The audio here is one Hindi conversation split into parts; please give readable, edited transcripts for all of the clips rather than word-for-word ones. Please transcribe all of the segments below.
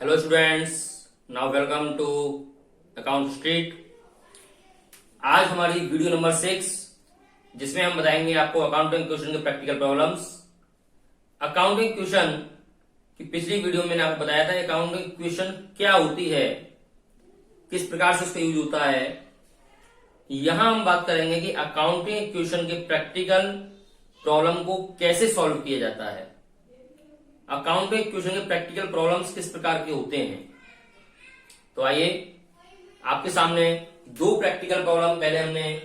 Hello students, now welcome to account street. आज हमारी वीडियो नंबर 6 जिसमें हम बताएंगे आपको अकाउंटिंग क्वेश्चन के प्रैक्टिकल प्रॉब्लम्स। अकाउंटिंग क्वेश्चन की पिछली वीडियो में मैंने आपको बताया था अकाउंटिंग क्वेश्चन क्या होती है, किस प्रकार से उसका यूज होता है। यहां हम बात करेंगे कि अकाउंटिंग क्वेश्चन के प्रैक्टिकल प्रॉब्लम को कैसे सॉल्व किया जाता है। अकाउंटिंग क्वेश्चन के प्रैक्टिकल प्रॉब्लम्स किस प्रकार के होते हैं। तो आइए आपके सामने दो प्रैक्टिकल प्रॉब्लम पहले हमने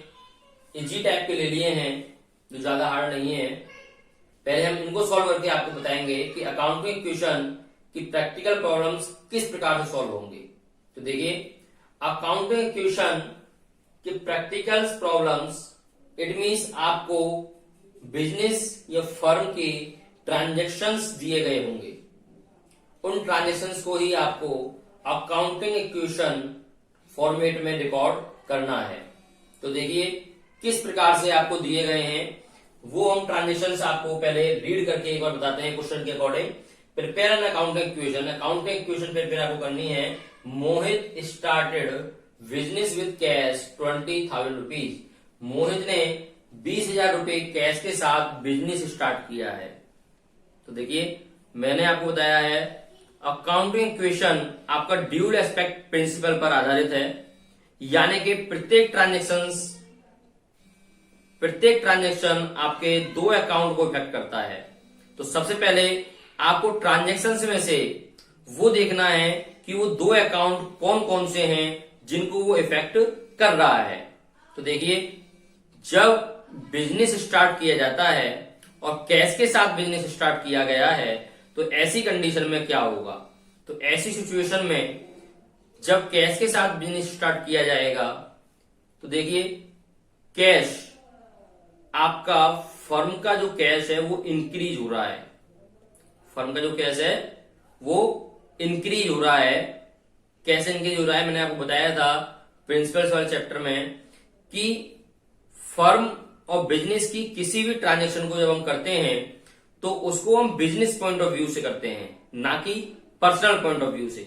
इजी टाइप के ले लिए हैं, जो ज्यादा हार्ड नहीं है। पहले हम इनको सॉल्व करके आपको बताएंगे कि अकाउंटिंग क्वेश्चन की प्रैक्टिकल प्रॉब्लम्स किस प्रकार से सॉल्व होंगे। तो देखिए, अकाउंटिंग क्वेश्चन के प्रैक्टिकल प्रॉब्लम्स इट मीन्स आपको बिजनेस या फर्म के ट्रांजैक्शंस दिए गए होंगे, उन ट्रांजैक्शंस को ही आपको अकाउंटिंग इक्वेशन फॉर्मेट में रिकॉर्ड करना है। तो देखिए किस प्रकार से आपको दिए गए हैं वो हम ट्रांजैक्शंस आपको पहले रीड करके एक बार बताते हैं क्वेश्चन के according. Prepare an accounting equation. Accounting equation prepare आपको करनी है। Mohit started business with cash 20,000 rupees. Mohit ने 20,000 रुपए कैश के साथ बिजनेस स्टार्ट किया है। तो देखिए मैंने आपको बताया है अकाउंटिंग इक्वेशन आपका ड्यूल एस्पेक्ट प्रिंसिपल पर आधारित है, यानी कि प्रत्येक ट्रांजैक्शन आपके दो अकाउंट को इफेक्ट करता है। तो सबसे पहले आपको ट्रांजैक्शंस में से वो देखना है कि वो दो अकाउंट कौन कौन से हैं जिनको वो इफेक्ट कर रहा है। तो देखिए, जब बिजनेस स्टार्ट किया जाता है और कैश के साथ बिजनेस स्टार्ट किया गया है तो ऐसी कंडीशन में क्या होगा। तो ऐसी सिचुएशन में जब कैश के साथ बिजनेस स्टार्ट किया जाएगा तो देखिए कैश आपका फर्म का जो कैश है वो इंक्रीज हो रहा है। फर्म का जो कैश है वो इंक्रीज हो रहा है। कैसे इंक्रीज हो रहा है मैंने आपको बताया था प्रिंसिपल्स वाले चैप्टर में कि फर्म और बिजनेस की किसी भी ट्रांजैक्शन को जब हम करते हैं तो उसको हम बिजनेस पॉइंट ऑफ व्यू से करते हैं, ना कि पर्सनल पॉइंट ऑफ व्यू से।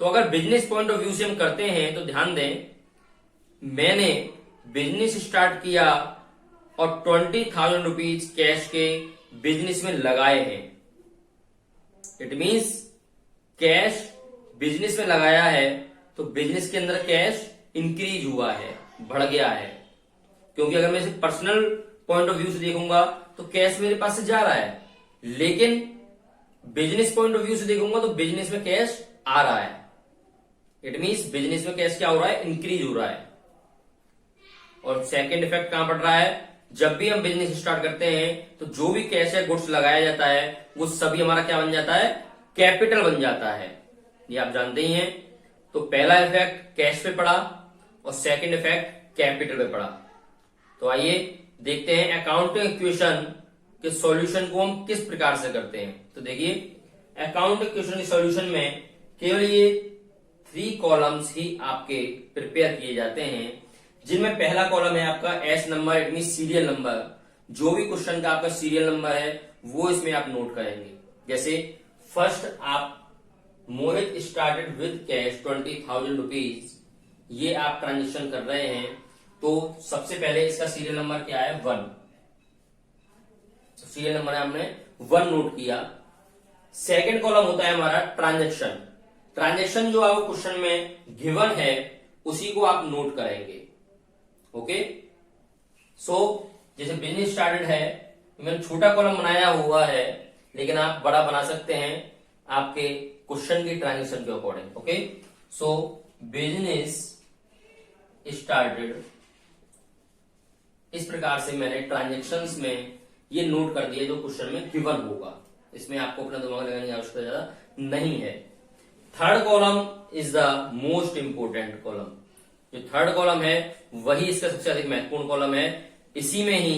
तो अगर बिजनेस पॉइंट ऑफ व्यू से हम करते हैं तो ध्यान दें, मैंने बिजनेस स्टार्ट किया और 20,000 रुपीज कैश के बिजनेस में लगाए हैं। इट मीन्स कैश बिजनेस में लगाया है तो बिजनेस के अंदर कैश इंक्रीज हुआ है, बढ़ गया है। क्योंकि अगर मैं इसे पर्सनल पॉइंट ऑफ व्यू से देखूंगा तो कैश मेरे पास से जा रहा है, लेकिन बिजनेस पॉइंट ऑफ व्यू से देखूंगा तो बिजनेस में कैश आ रहा है। इट मींस बिजनेस में कैश क्या हो रहा है, इंक्रीज हो रहा है। और सेकंड इफेक्ट कहां पड़ रहा है, जब भी हम बिजनेस स्टार्ट करते हैं तो जो भी कैश है गुड्स लगाया जाता है वो सभी हमारा क्या बन जाता है, कैपिटल बन जाता है। ये आप जानते ही हैं। तो पहला इफेक्ट कैश पे पड़ा और सेकंड इफेक्ट कैपिटल पे पड़ा। तो आइए देखते हैं अकाउंटिंग इक्वेशन के सॉल्यूशन को हम किस प्रकार से करते हैं। तो देखिए, अकाउंटिंग इक्वेशन के सॉल्यूशन में केवल ये 3 कॉलम्स ही आपके प्रिपेयर किए जाते हैं, जिनमें पहला कॉलम है आपका S number, it mean serial number. जो भी क्वेश्चन का आपका सीरियल नंबर है वो इसमें आप नोट करेंगे। जैसे फर्स्ट आप मोहित स्टार्टेड विद कैश 20,000 रुपीज, ये आप ट्रांजेक्शन कर रहे हैं तो सबसे पहले इसका सीरियल नंबर क्या है, 1। सीरियल नंबर है हमने 1 नोट किया। सेकंड कॉलम होता है हमारा ट्रांजैक्शन। ट्रांजैक्शन जो आपको क्वेश्चन में गिवन है उसी को आप नोट करेंगे। ओके, सो जैसे बिजनेस स्टार्टेड है, मैंने छोटा कॉलम बनाया हुआ है, लेकिन आप बड़ा बना सकते हैं आपके क्वेश्चन की ट्रांजैक्शन के अकॉर्डिंग। ओके, सो बिजनेस स्टार्टेड, इस प्रकार से मैंने ट्रांजैक्शंस में ये नोट कर दिया जो क्वेश्चन में गिवन होगा। इसमें आपको अपना दिमाग लगाने की आवश्यकता ज्यादा नहीं है। Third column is the most important column. जो थर्ड कॉलम है वही इसका सबसे अधिक महत्वपूर्ण कॉलम है। इसी में ही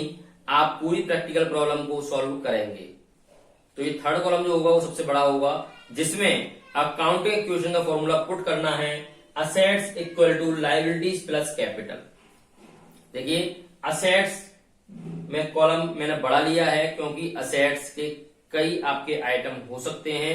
आप पूरी प्रैक्टिकल प्रॉब्लम को सॉल्व करेंगे। तो ये थर्ड कॉलम जो होगा वो सबसे बड़ा होगा, जिसमें अकाउंटिंग इक्वेशन का फॉर्मूला पुट करना है assets equal to liabilities plus capital. देखिए, असेट्स में कॉलम मैंने बढ़ा लिया है क्योंकि असेट्स के कई आपके आइटम हो सकते हैं।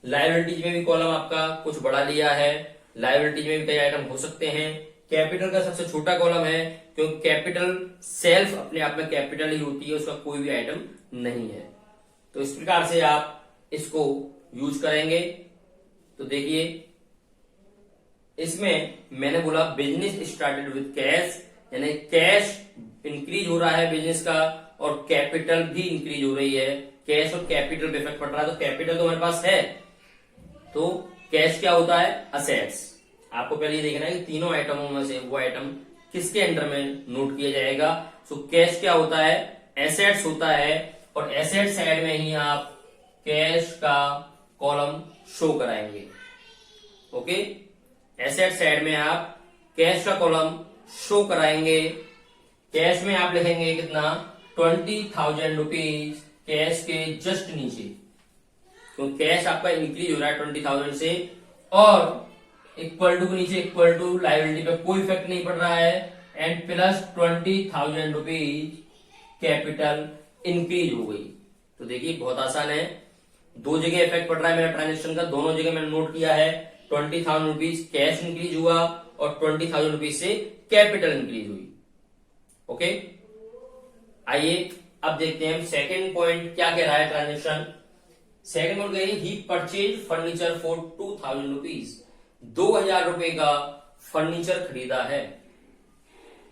लायबिलिटीज में भी कॉलम आपका कुछ बढ़ा लिया है, लायबिलिटीज में भी कई आइटम हो सकते हैं। कैपिटल का सबसे छोटा कॉलम है, क्योंकि कैपिटल सेल्फ अपने आप में कैपिटल ही होती है, उसका कोई भी आइटम नहीं है। तो इस प्रकार से आप इसको यूज करेंगे। तो देखिए, इसमें मैंने बोला बिजनेस स्टार्टेड विद कैश, यानी कैश इंक्रीज हो रहा है बिजनेस का, और कैपिटल भी इंक्रीज हो रही है। कैश और कैपिटल पे इफेक्ट पड़ रहा है, तो कैपिटल तो हमारे पास है, तो कैश क्या होता है, असेट्स। आपको पहले ये देखना है कि तीनों आइटमों में से वो आइटम किसके अंडर में नोट किया जाएगा। सो कैश क्या होता है, एसेट्स होता है, और एसेट साइड में ही आप कैश का कॉलम शो कराएंगे। ओके, एसेट साइड में आप कैश का कॉलम शो कराएंगे। कैश में आप लिखेंगे कितना, 20,000 रुपीज कैश के जस्ट नीचे, तो कैश आपका इंक्रीज हो रहा है 20,000 से, और इक्वल टू के नीचे इक्वल टू लायबिलिटी पे कोई इफेक्ट नहीं पड़ रहा है, and plus 20,000 rupees capital increase हो गई। तो देखिए बहुत आसान है, दो जगह इफेक्ट पड़ रहा है मेरा ट्रांजेक्शन का, दोनों जगह मैंने नोट किया है। 20,000 रुपीज कैश इंक्रीज हुआ और 20,000 रुपीज से कैपिटल इंक्रीज हुई। ओके, आइए अब देखते हैं सेकंड पॉइंट क्या कह रहा है ट्रांजेक्शन। सेकंड पॉइंट कह रही है ही परचेज फर्नीचर फॉर 2,000 रुपीज, 2,000 रुपए का फर्नीचर खरीदा है।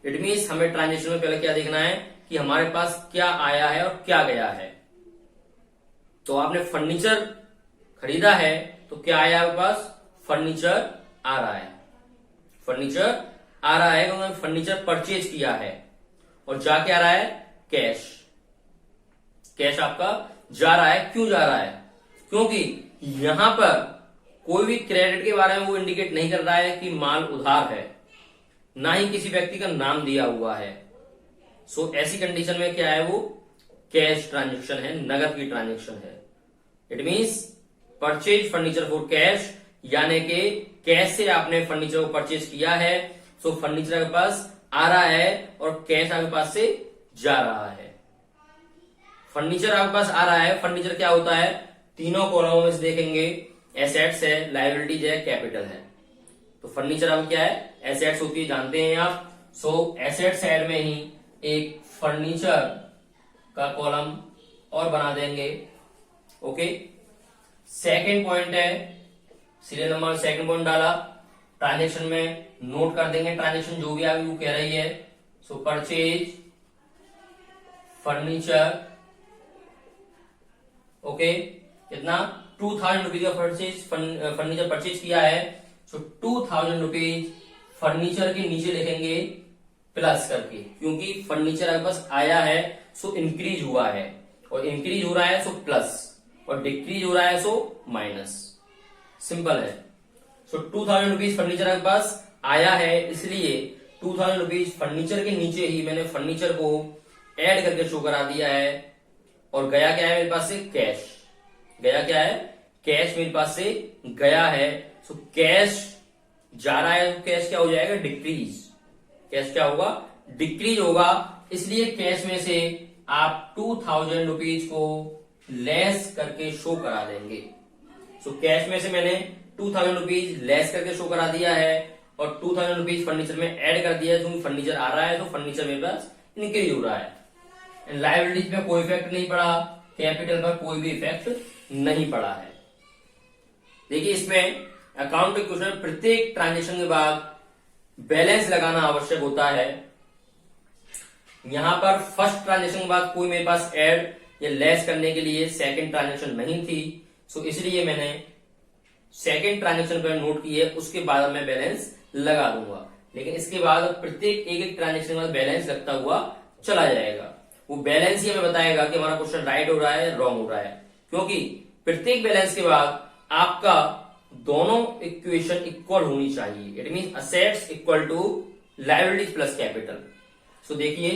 इट मीन्स हमें ट्रांजेक्शन में पहले क्या देखना है कि हमारे पास क्या आया है और क्या गया है। तो आपने फर्नीचर खरीदा है, तो क्या आया आपके पास, फर्नीचर आ रहा है, फर्नीचर आ रहा है, क्योंकि फर्नीचर परचेज किया है। और जा क्या रहा है, कैश, कैश आपका जा रहा है। क्यों जा रहा है, क्योंकि यहां पर कोई भी क्रेडिट के बारे में वो इंडिकेट नहीं कर रहा है कि माल उधार है, ना ही किसी व्यक्ति का नाम दिया हुआ है। सो ऐसी कंडीशन में क्या है, वो कैश ट्रांजेक्शन है, नगद की ट्रांजेक्शन है। It means purchase furniture for cash, यानी कि कैश से आपने फर्नीचर को परचेज किया है, सो फर्नीचर आपके पास आ रहा है और कैश आपके पास से जा रहा है। फर्नीचर आपके पास आ रहा है, फर्नीचर क्या होता है, तीनों कॉलमों में से देखेंगे, एसेट्स है, लायबिलिटीज है, कैपिटल है। तो फर्नीचर अब क्या है, एसेट्स होती है, जानते हैं आप। सो एसेट साइड में ही एक फर्नीचर का कॉलम और बना देंगे। ओके, सेकंड पॉइंट है, सीरियल नंबर सेकंड पॉइंट डाला, ट्रांजेक्शन में नोट कर देंगे ट्रांजेक्शन जो भी आपकी वो कह रही है। सो परचेज फर्नीचर, ओके, कितना, 2,000 रुपीज का फर्नीचर परचेज किया है। सो 2,000 रुपीज फर्नीचर के नीचे लिखेंगे प्लस करके, क्योंकि फर्नीचर आपके पास आया है सो इंक्रीज हुआ है, और इंक्रीज हो रहा है सो प्लस, और डिक्रीज हो रहा है सो माइनस। सिंपल है। सो 2,000 रुपीज फर्नीचर आपके पास आया है, इसलिए 2,000 रुपीज फर्नीचर के नीचे ही मैंने फर्नीचर को ऐड करके शो करा दिया है। और गया क्या है मेरे पास से, कैश, गया क्या है, कैश मेरे पास से गया है। सो कैश जा रहा है, कैश क्या हो जाएगा, डिक्रीज, कैश क्या होगा, डिक्रीज होगा। इसलिए कैश में से आप 2,000 रुपीज को लेस करके शो करा देंगे। सो कैश में से मैंने 2,000 रुपीज लेस करके शो करा दिया है, और 2,000 रुपीज फर्नीचर में ऐड कर दिया है, क्योंकि फर्नीचर आ रहा है तो फर्नीचर मेरे पास इंक्रीज हो रहा है। लायबिलिटीज पे कोई इफेक्ट नहीं पड़ा, कैपिटल पर कोई भी इफेक्ट नहीं पड़ा है। देखिए इसमें अकाउंट के क्वेश्चन में प्रत्येक ट्रांजेक्शन के बाद बैलेंस लगाना आवश्यक होता है। यहां पर फर्स्ट ट्रांजेक्शन के बाद कोई मेरे पास ऐड या लेस करने के लिए सेकंड ट्रांजेक्शन नहीं थी, सो इसलिए मैंने सेकंड ट्रांजेक्शन पर नोट की है, उसके बाद मैं बैलेंस लगा दूंगा। लेकिन इसके बाद प्रत्येक एक एक ट्रांजेक्शन के बाद बैलेंस लगता हुआ चला जाएगा। वो बैलेंस ही हमें बताएगा कि हमारा क्वेश्चन राइट हो रहा है, रॉन्ग हो रहा है, क्योंकि प्रत्येक बैलेंस के बाद आपका दोनों इक्वेशन इक्वल होनी चाहिए। It mean assets equal to liabilities plus capital. So देखिए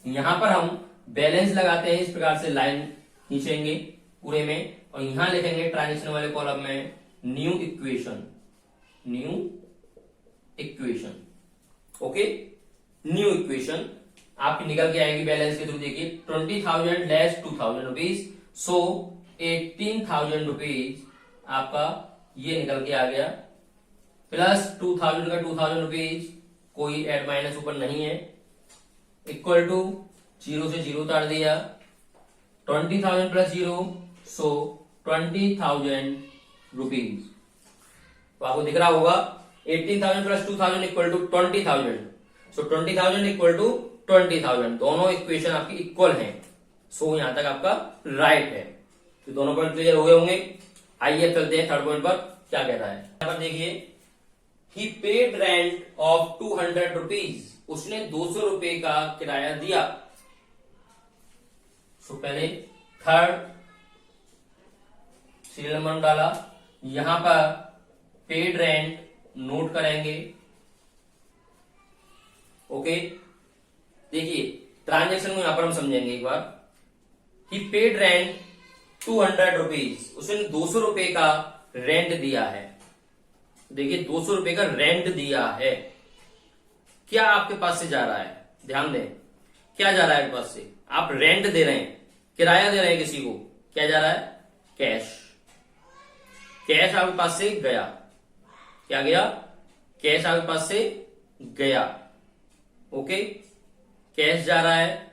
यहां पर हम बैलेंस लगाते हैं, इस प्रकार से लाइन खींचेंगे पूरे में, और यहां लिखेंगे ट्रांजेक्शन वाले कॉलम में new equation, new equation. Okay, new equation आपकी निकल के आएगी बैलेंस के थ्रू। देखिए 20,000 लेस 2,000 रुपीज, सो 18,000 रुपीज आपका ये निकल के आ गया, प्लस 2000 का 2000 रुपीज, कोई एड माइनस ऊपर नहीं है, इक्वल टू 0 से 0 उतार दिया, 20,000 प्लस 0, सो 20,000 रुपीज। तो आपको दिख रहा होगा 18,000 plus 2,000 equal to 20,000, so 20,000 equal to 20,000, दोनों इक्वेशन आपकी इक्वल हैं। सो यहां तक आपका राइट है। तो दोनों पॉइंट क्लियर हो गए होंगे। आइए चलते हैं थर्ड पॉइंट पर, क्या कह रहा है। यहां पर देखिए, ही पेड रेंट ऑफ 200 रुपीज, उसने 200 रुपए का किराया दिया। सो पहले थर्ड सीरियल नंबर डाला, यहां पर पेड रेंट नोट करेंगे। ओके, देखिए ट्रांजेक्शन को यहां पर हम समझेंगे एक बार। ही पेड रेंट 200 रुपीज, उसने 200 रुपए का रेंट दिया है। देखिए 200 रुपए का रेंट दिया है। क्या आपके पास से जा रहा है, ध्यान दें, क्या जा रहा है आपके पास से? आप रेंट दे रहे हैं, किराया दे रहे हैं किसी को, क्या जा रहा है? कैश। कैश आपके पास से गया, क्या गया? कैश आपके पास से गया। ओके, कैश जा रहा है,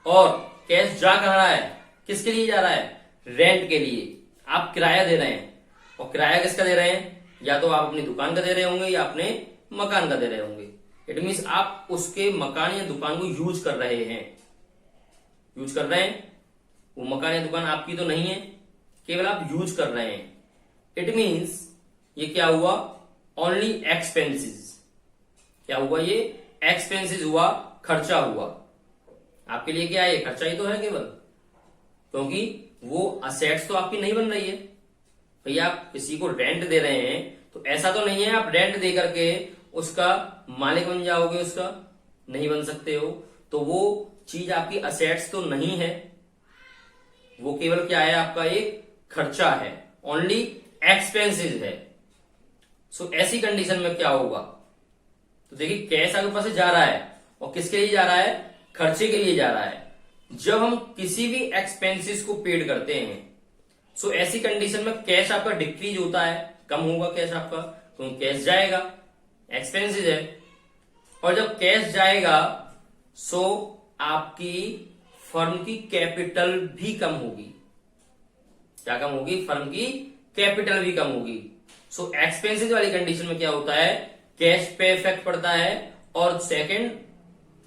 और कैश जा कहां रहा है, किसके लिए जा रहा है? रेंट के लिए। आप किराया दे रहे हैं, और किराया किसका दे रहे हैं? या तो आप अपनी दुकान का दे रहे होंगे या अपने मकान का दे रहे होंगे। इट मीन्स आप उसके मकान या दुकान को यूज कर रहे हैं, यूज कर रहे हैं। वो मकान या दुकान आपकी तो नहीं है, केवल आप यूज कर रहे हैं। इट मीन्स ये क्या हुआ? Only expenses. क्या हुआ? ये एक्सपेंसेस हुआ, खर्चा हुआ। आपके लिए क्या है? ये खर्चा ही तो है केवल, क्योंकि वो असेट्स तो आपकी नहीं बन रही है। भैया आप किसी को रेंट दे रहे हैं, तो ऐसा तो नहीं है आप रेंट दे करके उसका मालिक बन जाओगे, उसका नहीं बन सकते हो। तो वो चीज आपकी असेट्स तो नहीं है, वो केवल क्या है? आपका एक खर्चा है, ओनली एक्सपेंसेस है। सो ऐसी कंडीशन में क्या होगा? तो देखिए कैश आपके पास से जा रहा है, और किसके लिए जा रहा है? खर्चे के लिए जा रहा है। जब हम किसी भी एक्सपेंसेस को पेड करते हैं, सो ऐसी कंडीशन में कैश आपका डिक्रीज होता है, कम होगा कैश आपका, क्योंकि कैश जाएगा, एक्सपेंसेस है। और जब कैश जाएगा, सो आपकी फर्म की कैपिटल भी कम होगी। क्या कम होगी? फर्म की कैपिटल भी कम होगी। सो एक्सपेंसेस वाली कंडीशन में क्या होता है? कैश पे इफेक्ट पड़ता है, और सेकंड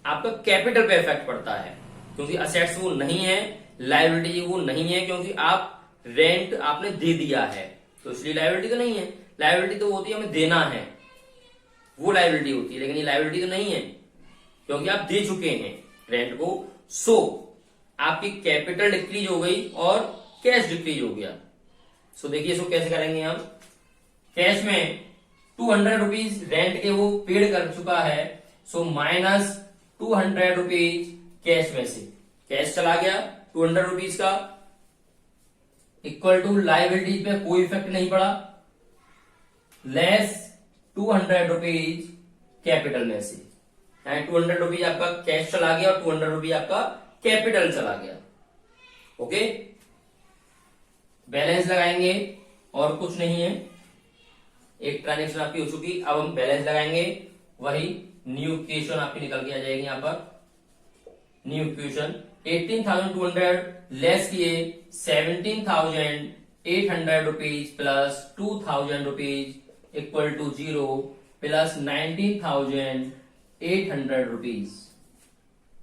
आपका कैपिटल पे इफेक्ट पड़ता है, क्योंकि असेट्स वो नहीं है, लायबिलिटी वो नहीं है, क्योंकि आप रेंट आपने दे दिया है, तो इसलिए लायबिलिटी तो नहीं है। लायबिलिटी तो होती है हमें देना है, वो लायबिलिटी होती है, लेकिन ये लायबिलिटी तो नहीं है, क्योंकि आप दे चुके हैं रेंट को। सो आपकी कैपिटल डिक्रीज हो गई और कैश डिक्रीज हो गया। सो देखिए इसको कैसे करेंगे हम। कैश में 200 रुपीज रेंट के वो पेड कर चुका है, सो माइनस 200 रुपीज कैश में से, कैश चला गया 200 रुपीज का, इक्वल टू लायबिलिटी पे कोई इफेक्ट नहीं पड़ा, लेस 200 रुपीज कैपिटल में से। 200 रुपीज आपका कैश चला गया और 200 रुपीज आपका कैपिटल चला गया। ओके, बैलेंस लगाएंगे और कुछ नहीं है, एक ट्रांजेक्शन आपकी हो चुकी। अब हम बैलेंस लगाएंगे, वही न्यू इक्वेशन आपकी निकल के आ जाएगी। यहां पर न्यू इक्वेशन 18,200 लेस किए 17,800 rupees plus 2,000 rupees equal to 0 plus 19,800 rupees.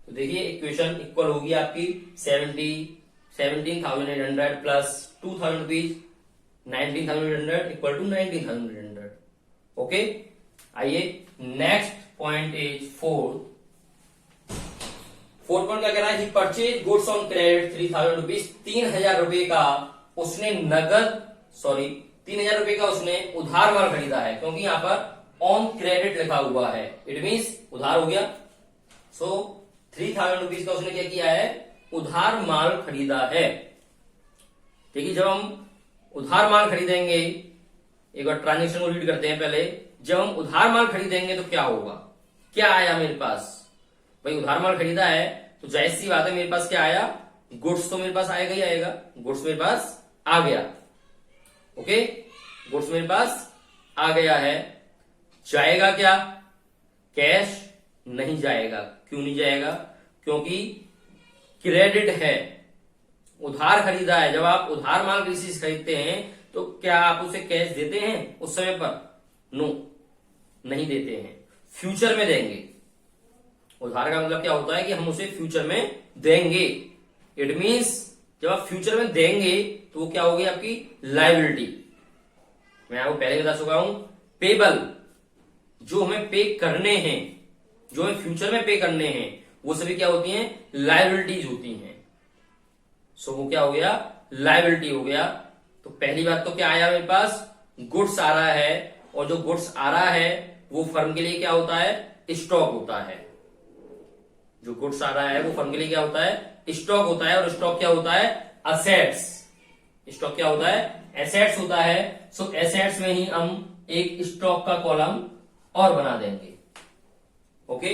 तो देखिए इक्वेशन इक्वल होगी आपकी 17,800 plus 2,000 rupees 19,800 equal to 19,800। Okay, आइए next point is fourth point क्या कह रहा है? Purchase goods on credit 3,000 rupees, 3,000 रुपए का उसने नगद 3,000 रुपए का उसने उधार माल खरीदा है, क्योंकि यहां पर ऑन क्रेडिट लिखा हुआ है, इट मीन्स उधार हो गया। सो 3,000 रुपीज का उसने क्या किया है? उधार माल खरीदा है। देखिए जब हम उधार माल खरीदेंगे, एक बार ट्रांजेक्शन को रीड करते हैं पहले। जब हम उधार माल खरीदेंगे तो क्या होगा? क्या आया मेरे पास? भाई उधार माल खरीदा है तो जाहिर सी बात है मेरे पास क्या आया? गुड्स तो मेरे पास आएगा ही आएगा, गुड्स मेरे पास आ गया। ओके, गुड्स मेरे पास आ गया है। जाएगा क्या? कैश नहीं जाएगा। क्यों नहीं जाएगा? क्योंकि क्रेडिट है, उधार खरीदा है। जब आप उधार माल किसी से खरीदते हैं तो क्या आप उसे कैश देते हैं उस समय पर? नो, नहीं देते हैं, फ्यूचर में देंगे। उधार का मतलब क्या होता है कि हम उसे फ्यूचर में देंगे। इट मीन्स जब आप फ्यूचर में देंगे तो वो क्या होगी? आपकी लायबिलिटी। मैं आपको पहले बता चुका हूं, पेबल जो हमें पे करने हैं, जो हमें फ्यूचर में पे करने हैं, वो सभी क्या होती हैं? लायबिलिटीज होती हैं। सो वो क्या हो गया? लायबिलिटी हो गया। तो पहली बात तो क्या आया मेरे पास? गुड्स आ रहा है, और जो गुड्स आ रहा है वो फर्म के लिए क्या होता है? स्टॉक होता है। जो गुड्स आ रहा है वो फर्म के लिए क्या होता है? स्टॉक होता है। और स्टॉक क्या होता है? असेट्स। स्टॉक क्या होता है? एसेट्स होता है। सो एसेट्स में ही हम एक स्टॉक का कॉलम और बना देंगे। Okay,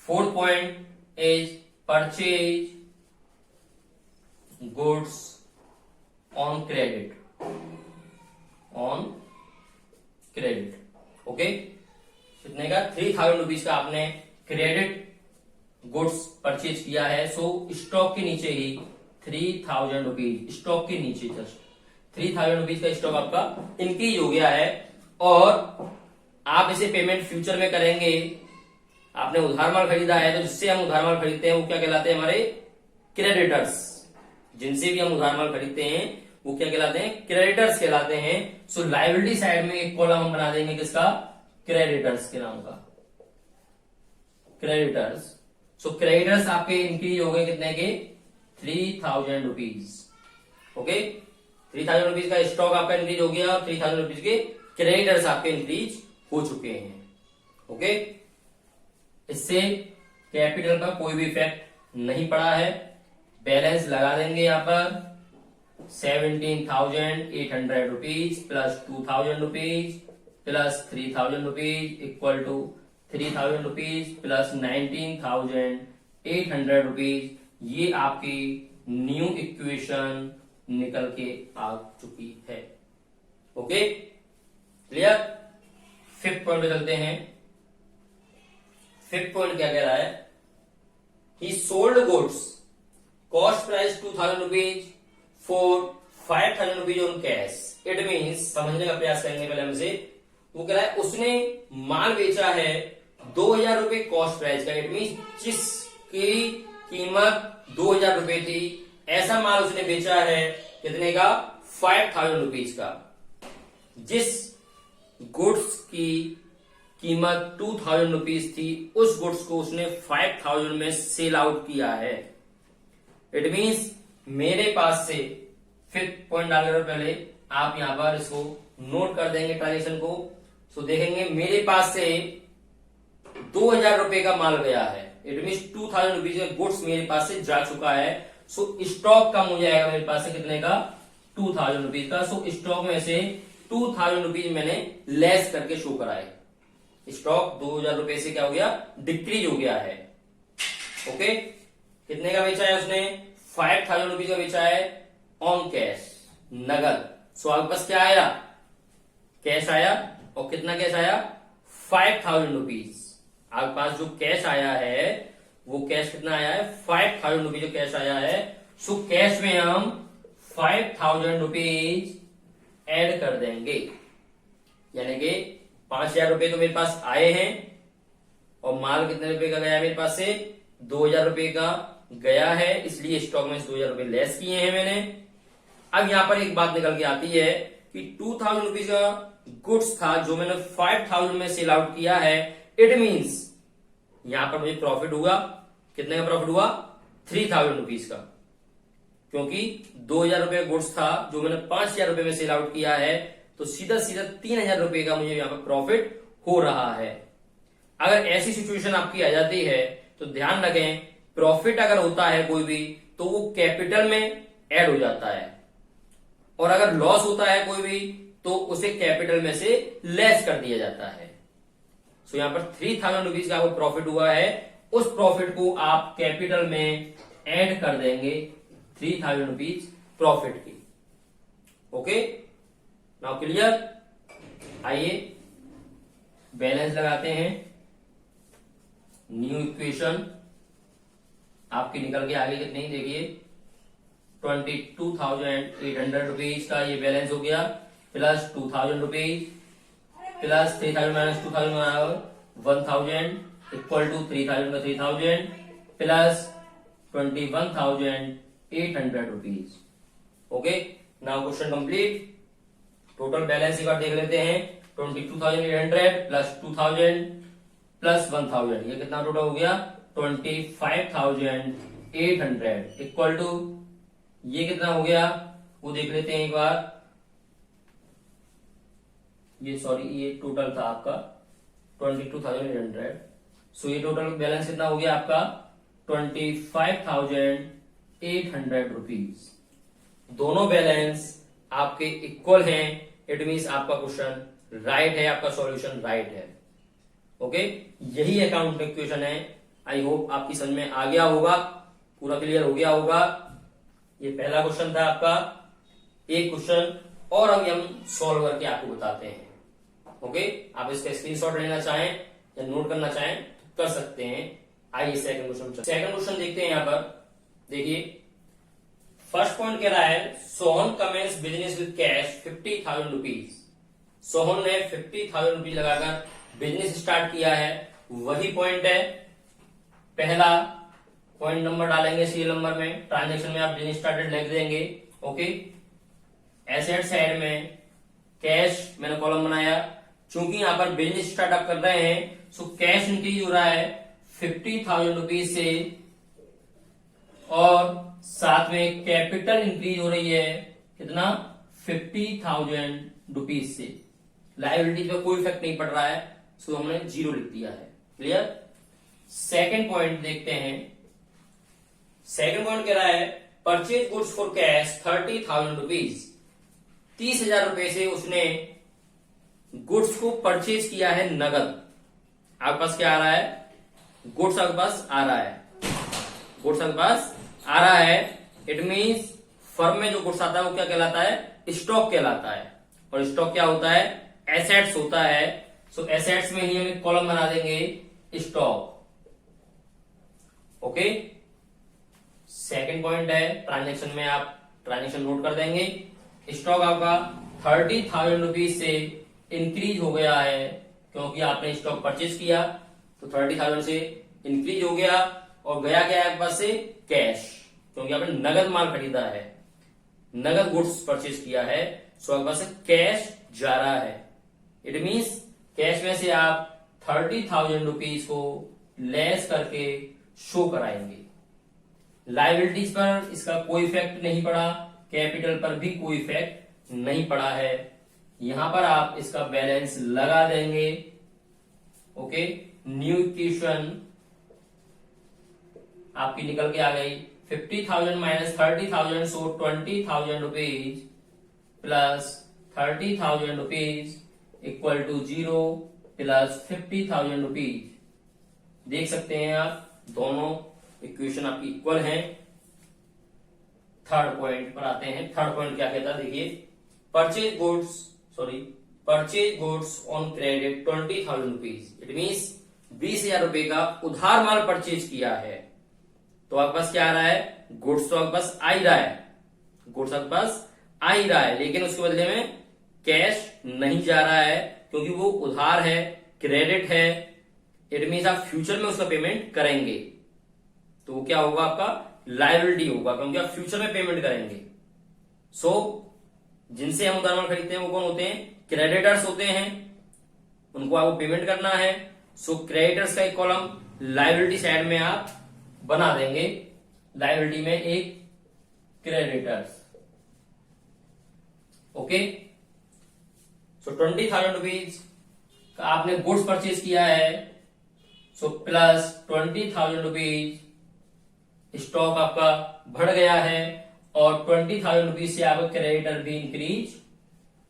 fourth point is purchase goods on credit. On credit. Okay, कितने का? 3000 रुपीज का आपने क्रेडिट गुड्स परचेज किया है। सो स्टॉक के नीचे ही 3000 रुपीज, स्टॉक के नीचे जस्ट 3000 रुपीज का स्टॉक आपका इंक्रीज हो गया है। और आप इसे पेमेंट फ्यूचर में करेंगे। आपने उधार माल खरीदा है, तो जिससे हम उधार माल खरीदते हैं वो क्या कहलाते हैं? हमारे क्रेडिटर्स। जिनसे भी हम उधार माल खरीदते हैं वो क्या कहलाते हैं? क्रेडिटर्स कहलाते हैं। सो लायबिलिटी साइड में एक कॉलम हम बना देंगे, किसका? क्रेडिटर्स के नाम का, क्रेडिटर्स। सो क्रेडिटर्स आपके इंक्रीज हो गए कितने के? 3000 रुपीज। ओके, 3000 रुपीज का स्टॉक आपका इंक्रीज हो गया और 3000 रुपीज के क्रेडिटर्स आपके इंक्रीज हो चुके हैं। ओके, इससे कैपिटल का कोई भी इफेक्ट नहीं पड़ा है। बैलेंस लगा देंगे यहां पर 17,800 rupees plus 2,000 rupees plus 3,000 rupees equal to 3,000 rupees plus 19,800 rupees. ये आपकी न्यू इक्वेशन निकल के आ चुकी है। Okay, clear? फिफ्थ पॉइंट पे चलते हैं। फिफ्थ पॉइंट क्या कह रहा है? ही sold goods cost price 2,000 rupees for 5,000 rupees on cash. It means, समझने का प्रयास करेंगे पहले हमसे। वो कह रहा है उसने माल बेचा है 2,000 रुपए कॉस्ट प्राइस का। इट मीन्स जिसकी कीमत 2,000 रुपए थी, ऐसा माल उसने बेचा है कितने का? 5,000 रुपीज का। जिस गुड्स की कीमत 2,000 रुपीज थी, उस गुड्स को उसने 5,000 में सेल आउट किया है। इट मीन्स मेरे पास से, फिफ्थ पॉइंट डालने पहले आप यहां पर इसको नोट कर देंगे ट्रांजेक्शन को। सो देखेंगे मेरे पास से 2,000 रुपए का माल गया है। इट मीन्स 2,000 रुपीज का गुड्स मेरे पास से जा चुका है। सो स्टॉक कम हो जाएगा मेरे पास से कितने का? 2,000 रुपीज का। सो स्टॉक में से 2,000 रुपीज मैंने लेस करके शो कराए। स्टॉक 2,000 रुपए से क्या हो गया? डिक्रीज हो गया है। ओके, कितने का बेचा है उसने? 5,000 रुपीज का बेचा है ऑन कैश, नगद। सो आपके पास क्या आया? कैश आया। और कितना कैश आया? 5,000 रुपीज। आपके पास जो कैश आया है वो कैश कितना आया है? 5,000 रुपीज जो कैश आया है। सो कैश में हम 5,000 रुपीज ऐड कर देंगे, यानी कि 5,000 रुपए तो मेरे पास आए हैं और माल कितने रुपए का गया मेरे पास से? 2,000 रुपए का गया है, इसलिए स्टॉक में 2,000 रुपए लेस किए हैं मैंने। अब यहां पर एक बात निकल के आती है कि 2,000 रुपीज का गुड्स था जो मैंने 5,000 में सेल आउट किया है। इट मीन्स यहां पर मुझे प्रॉफिट हुआ। कितने का प्रॉफिट हुआ? 3,000 रुपीज का, क्योंकि 2,000 रुपए गुड्स था जो मैंने 5,000 रुपए में सेल आउट किया है। तो सीधा सीधा 3,000 रुपए का मुझे यहां पर प्रॉफिट हो रहा है। अगर ऐसी सिचुएशन आपकी आ जाती है तो ध्यान रखें, प्रॉफिट अगर होता है कोई भी तो वो कैपिटल में ऐड हो जाता है, और अगर लॉस होता है कोई भी तो उसे कैपिटल में से लेस कर दिया जाता है। सो यहां पर 3,000 रुपीज का वो प्रॉफिट हुआ है, उस प्रॉफिट को आप कैपिटल में ऐड कर देंगे 3,000 रुपीज प्रॉफिट की। Okay, now clear. आइए बैलेंस लगाते हैं। न्यू इक्वेशन आपकी निकल के आगे कितनी देखिए 22,800 रुपीज का ये बैलेंस हो गया, plus 2,000 rupees plus 3,000 minus 2,000 1,000 equal to 3,000 का 3,000 plus 21,800 rupees. Okay, now question complete. Total balance एक बार देख लेते हैं। 22,800 प्लस 2,000 प्लस 1,000 ये कितना टोटल हो गया 25,800 इक्वल टू ये कितना हो गया वो देख लेते हैं एक बार। ये सॉरी ये टोटल था आपका 22,800। सो ये टोटल बैलेंस कितना हो गया आपका 25,800 रुपीज। दोनों बैलेंस आपके इक्वल हैं, इट मीन्स आपका क्वेश्चन राइट है, आपका सॉल्यूशन राइट है। ओके, यही अकाउंट इक्वेशन है। आई होप आपकी समझ में आ गया होगा, पूरा क्लियर हो गया होगा। ये पहला क्वेश्चन था आपका, एक क्वेश्चन और अभी हम सॉल्व करके आपको बताते हैं। ओके, आप इसका स्क्रीनशॉट लेना चाहें या नोट करना चाहें तो कर सकते हैं। आइए सेकंड क्वेश्चन देखते हैं। यहां पर देखिए फर्स्ट पॉइंट कह रहा है Sohan commences business with cash 50,000 rupees. Sohan ने 50,000 रुपीज लगाकर बिजनेस स्टार्ट किया है, वही पॉइंट है। पहला पॉइंट नंबर डालेंगे सीरियल नंबर में, ट्रांजेक्शन में आप बिजनेस स्टार्टेड लिख देंगे। ओके, एसेट साइड में कैश मैंने कॉलम बनाया, चूंकि यहां पर बिजनेस स्टार्टअप कर रहे हैं सो कैश इंक्रीज हो रहा है 50,000 रुपीज से, और साथ में कैपिटल इंक्रीज हो रही है कितना 50,000 रुपीज से। लायबिलिटीज पे कोई इफेक्ट नहीं पड़ रहा है, सो हमने 0 लिख दिया है। क्लियर। सेकंड पॉइंट देखते हैं। सेकंड पॉइंट कह रहा है purchase goods for cash 30,000 rupees. 30,000 रुपए से उसने गुड्स को परचेज किया है नगद। आपके पास क्या आ रहा है, गुड्स आपके पास आ रहा है, गुड्स आपके पास आ रहा है। इट मीन्स फर्म में जो गुड्स आता है वो क्या कहलाता है, स्टॉक कहलाता है। और स्टॉक क्या होता है, एसेट्स होता है। सो एसेट्स में ही हम एक कॉलम बना देंगे स्टॉक। ओके, सेकंड पॉइंट है ट्रांजेक्शन में आप ट्रांजेक्शन नोट कर देंगे। स्टॉक आपका 30,000 रुपीज से इंक्रीज हो गया है, क्योंकि आपने स्टॉक परचेज किया तो 30,000 से इंक्रीज हो गया, और गया क्या है आपके पास से कैश, क्योंकि आपने नगद माल खरीदा है, नगद गुड्स परचेज किया है। सो आपके पास से कैश जा रहा है। इट मीन्स कैश में से आप 30,000 रुपीज को लेस करके शो कराएंगे। लायबिलिटीज पर इसका कोई इफेक्ट नहीं पड़ा, कैपिटल पर भी कोई इफेक्ट नहीं पड़ा है। यहां पर आप इसका बैलेंस लगा देंगे। ओके, न्यू इक्वेशन आपकी निकल के आ गई 50,000 minus 30,000 so 20,000 rupees plus 30,000 rupees equal to 0 plus 50,000 rupees. देख सकते हैं आप दोनों इक्वेशन आपकी इक्वल हैं। थर्ड पॉइंट पर आते हैं। थर्ड पॉइंट क्या कहता है देखिए, purchase goods on credit 20,000 rupees. It means 20,000 रुपए का उधार माल परचेज किया है। तो आपके पास क्या आ रहा है, गुड्स तो आपके पास आ ही रहा है, गुड्स आपके पास आ ही रहा है, लेकिन उसके बदले में कैश नहीं जा रहा है, क्योंकि वो उधार है, क्रेडिट है। इट मीन्स आप फ्यूचर में उसका पेमेंट करेंगे, तो वो क्या होगा आपका लायबिलिटी होगा, क्योंकि आप फ्यूचर में पेमेंट करेंगे। सो जिनसे हम उधार माल खरीदते हैं वो कौन होते हैं, क्रेडिटर्स होते हैं, उनको आपको पेमेंट करना है। सो क्रेडिटर्स का एक कॉलम लायबिलिटी साइड में आप बना देंगे, लायबिलिटी में एक क्रेडिटर्स। ओके, सो 20,000 रुपीज का आपने गुड्स परचेज किया है, सो प्लस 20,000 रुपीज स्टॉक आपका बढ़ गया है, और 20,000 रुपीज से आपका क्रेडिटर भी इंक्रीज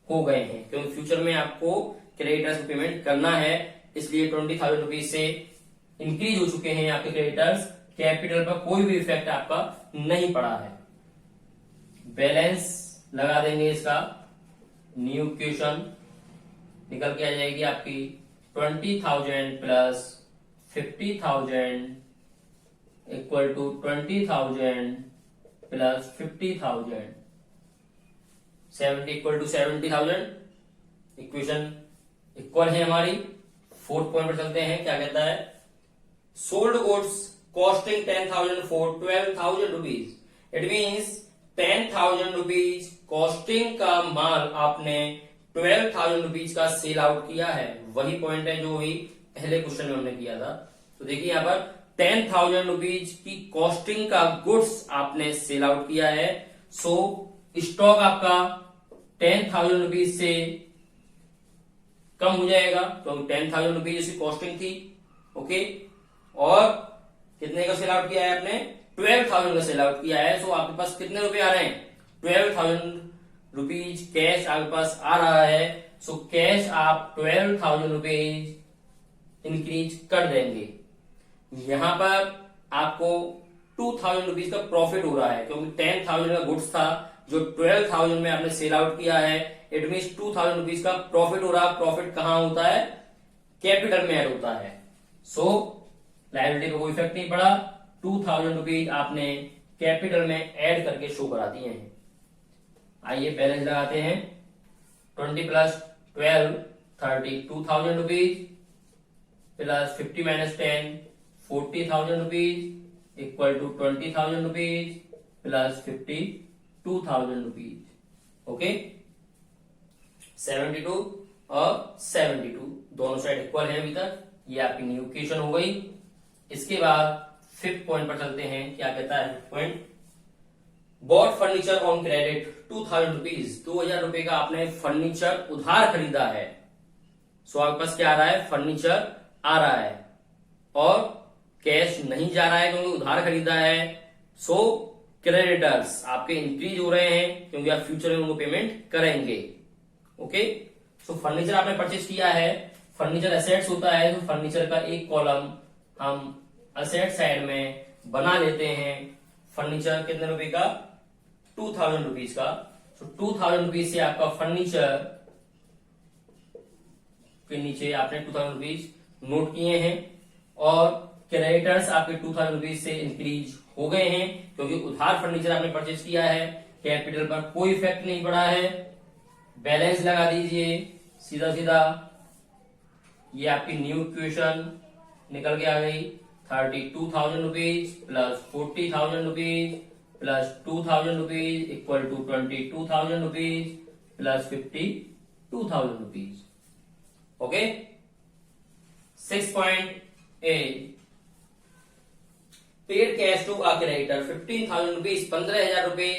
हो गए हैं, क्योंकि फ्यूचर में आपको क्रेडिटर्स को पेमेंट करना है, इसलिए 20,000 रुपीज से इंक्रीज हो चुके हैं आपके क्रेडिटर्स। कैपिटल पर कोई भी इफेक्ट आपका नहीं पड़ा है। बैलेंस लगा देंगे इसका, न्यू इक्वेशन निकल के आ जाएगी आपकी 20,000 plus 50,000 equal to 20,000 plus 50,000, 70 equal to 70,000। Equation equal है हमारी। फोर्थ पॉइंट पर चलते हैं, क्या कहता है, sold goods costing 10,000 for 12,000 rupees. It means 10,000 rupees costing का माल आपने 12,000 रुपीज का सेल आउट किया है। वही पॉइंट है जो वही पहले क्वेश्चन में हमने किया था। तो देखिए यहाँ पर 10,000 रुपीज की कॉस्टिंग का गुड्स आपने सेल आउट किया है। सो स्टॉक आपका 10,000 रुपीज से कम हो जाएगा, क्योंकि 10,000 रुपीज इसकी कॉस्टिंग थी। ओके, और कितने का सेल आउट किया है आपने, 12,000 का सेल आउट किया है। सो आपके पास कितने रुपए आ रहे हैं, 12,000 रुपीज कैश आपके पास आ रहा है। सो कैश आप 12,000 रुपीज इंक्रीज कर देंगे। यहां पर आपको 2,000 रुपीज का प्रॉफिट हो रहा है, क्योंकि 10,000 का गुड्स था जो 12,000 में आपने सेल आउट किया है। इट मीन 2,000 रुपीज का प्रॉफिट हो रहा है। प्रॉफिट कहां होता है, कैपिटल में ऐड होता है। सो लायबिलिटी पे कोई इफेक्ट नहीं पड़ा। 2,000 रुपीज आपने कैपिटल में ऐड करके शो करा दिए हैं। आइए बैलेंस लगाते हैं। 20 plus 12 32,000 rupees plus 50 minus 10 40,000 rupees equal to 20,000 rupees plus 52,000 rupees. Okay, 72 और 72 दोनों साइड इक्वल है अभी तक। ये आपकी न्यू इक्वेशन हो गई। इसके बाद फिफ्थ पॉइंट पर चलते हैं, क्या कहता है point, bought furniture on credit 2,000 rupees. 2,000 रुपए का आपने फर्नीचर उधार खरीदा है। सो आपके पास क्या आ रहा है, फर्नीचर आ रहा है और कैश नहीं जा रहा है क्योंकि उधार खरीदा है। सो क्रेडिटर्स आपके इंक्रीज हो रहे हैं क्योंकि आप फ्यूचर में उनको पेमेंट करेंगे। ओके, सो फर्नीचर आपने परचेज किया है। फर्नीचर एसेट्स होता है, तो फर्नीचर का एक कॉलम हम एसेट साइड में बना लेते हैं। फर्नीचर कितने रुपए का, 2,000 रुपीज का। तो 2,000 रुपीज से आपका फर्नीचर के नीचे आपने 2,000 रुपीज नोट किए हैं और क्रेडिटर्स आपके 2,000 रुपीज से इंक्रीज हो गए हैं क्योंकि उधार फर्नीचर आपने परचेज किया है। कैपिटल पर कोई इफेक्ट नहीं पड़ा है। बैलेंस लगा दीजिए सीधा सीधा। ये आपकी न्यू इक्वेशन निकल के आ गई। 32,000 rupees plus 40,000 rupees plus 2,000 rupees equal to 22,000 rupees plus 52,000 rupees. Okay, 6.8 paid cash to a creditor 15,000 rupees. 15,000 रुपए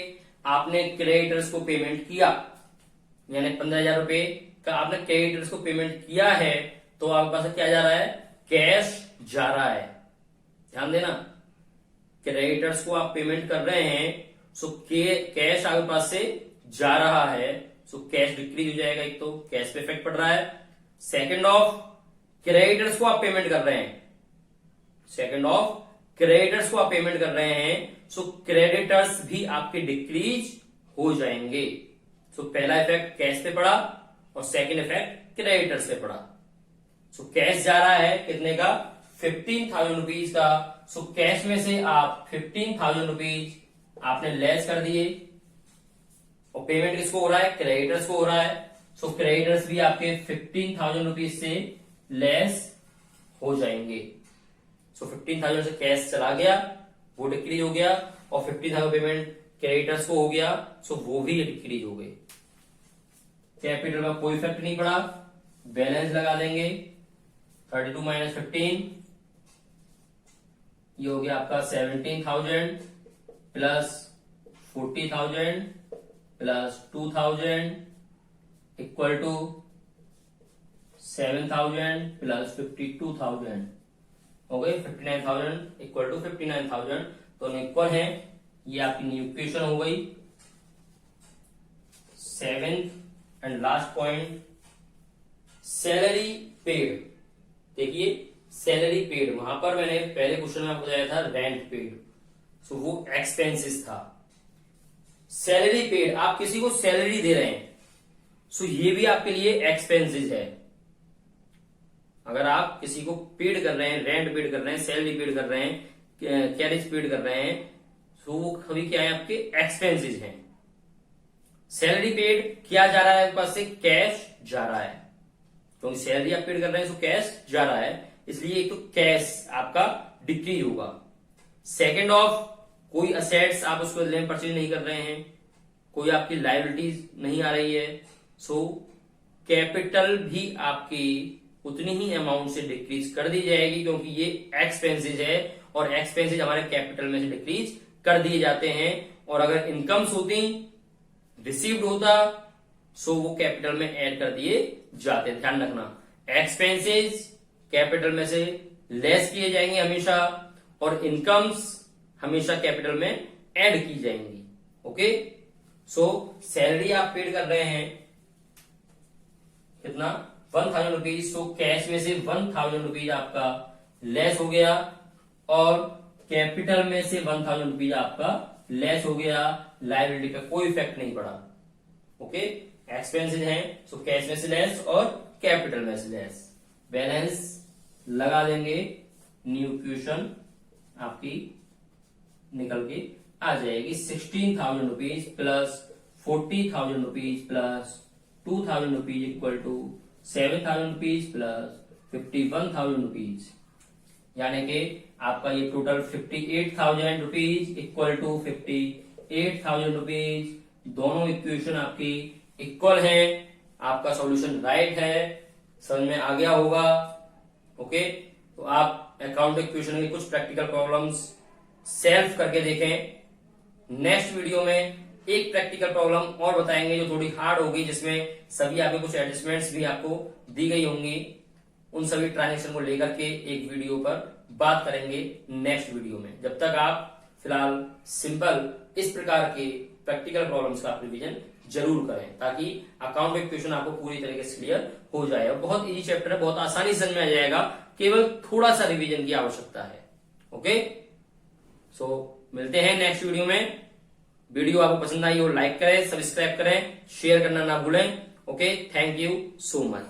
आपने क्रेडिटर्स को पेमेंट किया, यानी 15,000 रुपए का आपने क्रेडिटर्स को पेमेंट किया है। तो आपके पास क्या जा रहा है, कैश जा रहा है। ध्यान देना, क्रेडिटर्स को आप पेमेंट कर रहे हैं, सो कैश आपके पास से जा रहा है। सो कैश डिक्रीज हो जाएगा। एक तो कैश पे इफेक्ट पड़ रहा है। सेकंड ऑफ क्रेडिटर्स को आप पेमेंट कर रहे हैं। सेकंड ऑफ क्रेडिटर्स को आप पेमेंट कर रहे हैं, सो क्रेडिटर्स भी आपके डिक्रीज हो जाएंगे। सो पहला इफेक्ट कैश पे पड़ा और सेकंड इफेक्ट क्रेडिटर्स पे पड़ा। सो कैश जा रहा है कितने का, 15,000 रुपीज का। सो कैश में से आप 15,000 रुपीज आपने लेस कर दिए और पेमेंट किसको हो रहा है, क्रेडिटर्स को हो रहा है। सो क्रेडिटर्स भी आपके 15,000 रुपीज से लेस हो जाएंगे। सो 15,000 से कैश चला गया, वो डिक्रीज हो गया और 50,000 पेमेंट क्रेडिटर्स को हो गया। सो वो भी डिक्रीज हो गए। कैपिटल का कोई इफेक्ट नहीं पड़ा। बैलेंस लगा देंगे। 32 माइनस 15 ये हो गया आपका 17,000 plus 40,000 plus 2,000 equal to 7,000 plus 52,000 हो गए 59,000 इक्वल टू 59,000। दोनों इक्वल है। ये आपकी न्यू इक्वेशन हो गई। Seventh and last point, salary paid. देखिए सैलरी पेड, वहां पर मैंने पहले क्वेश्चन में आपको बताया था रेंट पेड, सो वो एक्सपेंसेस था। सैलरी पेड, आप किसी को सैलरी दे रहे हैं, सो ये भी आपके लिए एक्सपेंसेस है। अगर आप किसी को पेड कर रहे हैं, रेंट पेड कर रहे हैं, सैलरी पेड कर रहे हैं, कैरेज पेड कर रहे हैं, तो वो सभी क्या है, आपके एक्सपेंसेस हैं। सैलरी पेड किया जा रहा है, आपके पास से कैश जा रहा है, क्योंकि सैलरी आप पेड कर रहे हैं तो कैश जा रहा है, इसलिए एक तो कैश आपका डिक्रीज होगा। सेकेंड ऑफ, कोई असेट्स आप उसको लेन परचेज नहीं कर रहे हैं, कोई आपकी लायबिलिटीज नहीं आ रही है, सो कैपिटल भी आपकी उतनी ही अमाउंट से डिक्रीज कर दी जाएगी, क्योंकि ये एक्सपेंसेज है और एक्सपेंसेज हमारे कैपिटल में से डिक्रीज कर दिए जाते हैं। और अगर इनकम्स होती, रिसीव्ड होता, सो वो कैपिटल में ऐड कर दिए जाते। ध्यान रखना, एक्सपेंसेज कैपिटल में से लेस किए जाएंगे हमेशा, और इनकम्स हमेशा कैपिटल में ऐड की जाएंगी। ओके, सो सैलरी आप पेड कर रहे हैं कितना, 1000 रुपीज, सो कैश में से 1000 रुपीज आपका लेस हो गया, और कैपिटल में से 1000 रुपीज आपका लेस हो गया, लायबिलिटी का कोई इफेक्ट नहीं पड़ा। ओके, एक्सपेंसेस हैं, सो कैश में से लेस और कैपिटल में से लेस, बैलेंस लगा देंगे, न्यू इक्वेशन आपकी निकल के आ जाएगी। 16,000 rupees plus 40,000 rupees plus 2,000 rupees equal to 7,000 rupees plus 51,000 rupees, यानी कि आपका ये total 58,000 rupees equal to 58,000 rupees. दोनों इक्वेशन आपकी इक्वल हैं, आपका सॉल्यूशन राइट है, समझ में आ गया होगा। ओके, तो आप अकाउंट इक्वेशन की कुछ प्रैक्टिकल प्रॉब्लम्स सेल्फ करके देखें। नेक्स्ट वीडियो में एक प्रैक्टिकल प्रॉब्लम और बताएंगे जो थोड़ी हार्ड होगी, जिसमें सभी आपके कुछ एडजस्टमेंट्स भी आपको दी गई होंगी। उन सभी ट्रांजेक्शन को लेकर के एक वीडियो पर बात करेंगे नेक्स्ट वीडियो में। जब तक आप फिलहाल सिंपल इस प्रकार के प्रैक्टिकल प्रॉब्लम्स का रिवीजन जरूर करें, ताकि अकाउंट इक्वेशन आपको पूरी तरीके से क्लियर हो जाए। और बहुत इजी चैप्टर है, बहुत आसानी से समझ में आ जाएगा, केवल थोड़ा सा रिवीजन की आवश्यकता है। ओके, सो मिलते हैं नेक्स्ट वीडियो में। वीडियो आपको पसंद आई हो लाइक करें, सब्सक्राइब करें, शेयर करना ना भूलें। Okay, thank you so much.